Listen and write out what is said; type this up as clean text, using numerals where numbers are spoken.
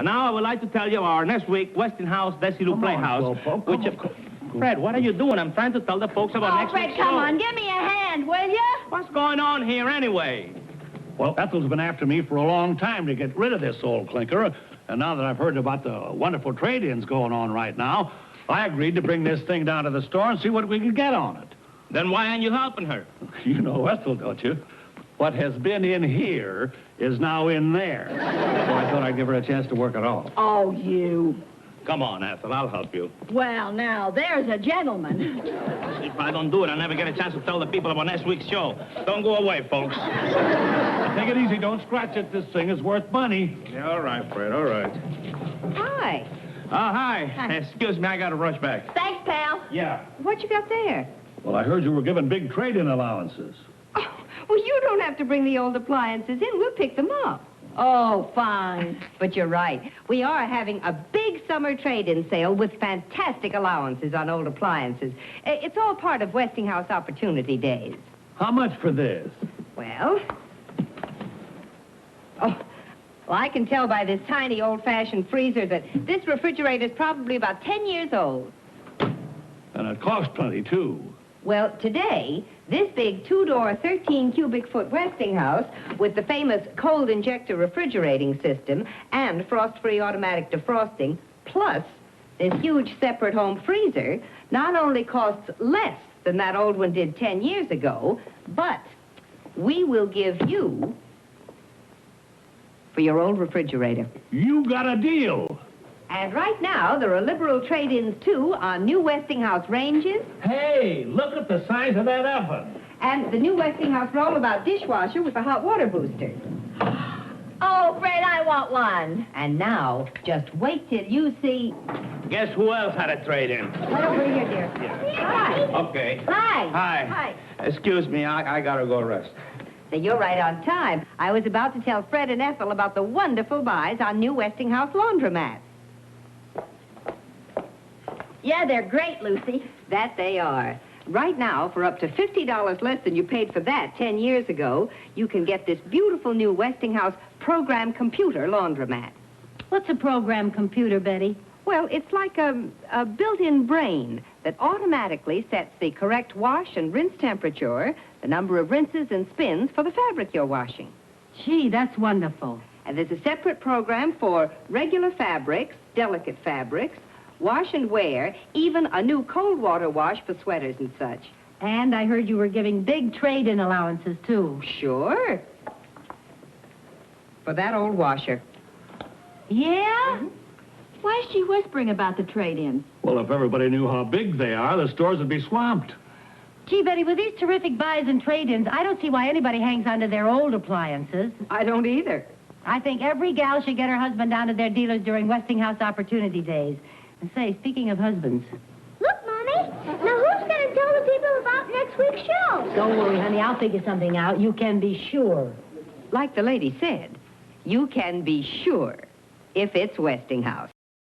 now I would like to tell you our next week Westinghouse DESI Playhouse. Fred, what are you doing? I'm trying to tell the folks about next Fred, week's come show. on, give me a hand, will you? What's going on here anyway? Well, Ethel's been after me for a long time to get rid of this old clinker. And now that I've heard about the wonderful trade-ins going on right now, I agreed to bring this thing down to the store and see what we could get on it. Then why aren't you helping her? You know Ethel, don't you? What has been in here is now in there. So I thought I'd give her a chance to work it off. Oh, you. Come on, Ethel, I'll help you. Well, now, there's a gentleman. If I don't do it, I'll never get a chance to tell the people about next week's show. Don't go away, folks. Take it easy. Don't scratch it. This thing is worth money. Yeah, all right, Fred, all right. Hi. Hi. Hi. Excuse me, I got to rush back. Thanks, pal. Yeah. What you got there? Well, I heard you were giving big trade-in allowances. Oh, well, you don't have to bring the old appliances in. We'll pick them up. Oh, fine. But you're right. We are having a big summer trade-in sale with fantastic allowances on old appliances. It's all part of Westinghouse Opportunity Days. How much for this? Well, I can tell by this tiny old-fashioned freezer that this refrigerator's probably about 10 years old. And it costs plenty, too. Well, today, this big two-door, 13-cubic-foot Westinghouse with the famous cold injector refrigerating system and frost-free automatic defrosting, plus this huge separate home freezer, not only costs less than that old one did 10 years ago, but we will give you for your old refrigerator. You got a deal. And right now, there are liberal trade-ins, too, on new Westinghouse ranges Hey, look at the size of that oven. and the new Westinghouse rollabout dishwasher with the hot water booster. Oh, Fred, I want one. And now, just wait till you see... Guess who else had a trade-in? Right over here, dear. Hi. Okay. Hi. Hi. Hi. Excuse me, I got to go rest. Now, you're right on time. I was about to tell Fred and Ethel about the wonderful buys on new Westinghouse laundromats. Yeah, they're great, Lucy. That they are. Right now, for up to $50 less than you paid for that 10 years ago, you can get this beautiful new Westinghouse program computer laundromat. What's a program computer, Betty? Well, it's like a built-in brain that automatically sets the correct wash and rinse temperature, the number of rinses and spins for the fabric you're washing. Gee, that's wonderful. And there's a separate program for regular fabrics, delicate fabrics, wash and wear, even a new cold water wash for sweaters and such. And I heard you were giving big trade-in allowances, too. Sure. For that old washer. Yeah? Why is she whispering about the trade-ins? Well, if everybody knew how big they are, the stores would be swamped. Gee, Betty, with these terrific buys and trade-ins, I don't see why anybody hangs onto their old appliances. I don't either. I think every gal should get her husband down to their dealers during Westinghouse Opportunity Days. And say, speaking of husbands... Look, Mommy. Now who's going to tell the people about next week's show? Don't worry, honey. I'll figure something out. You can be sure. Like the lady said, you can be sure if it's Westinghouse.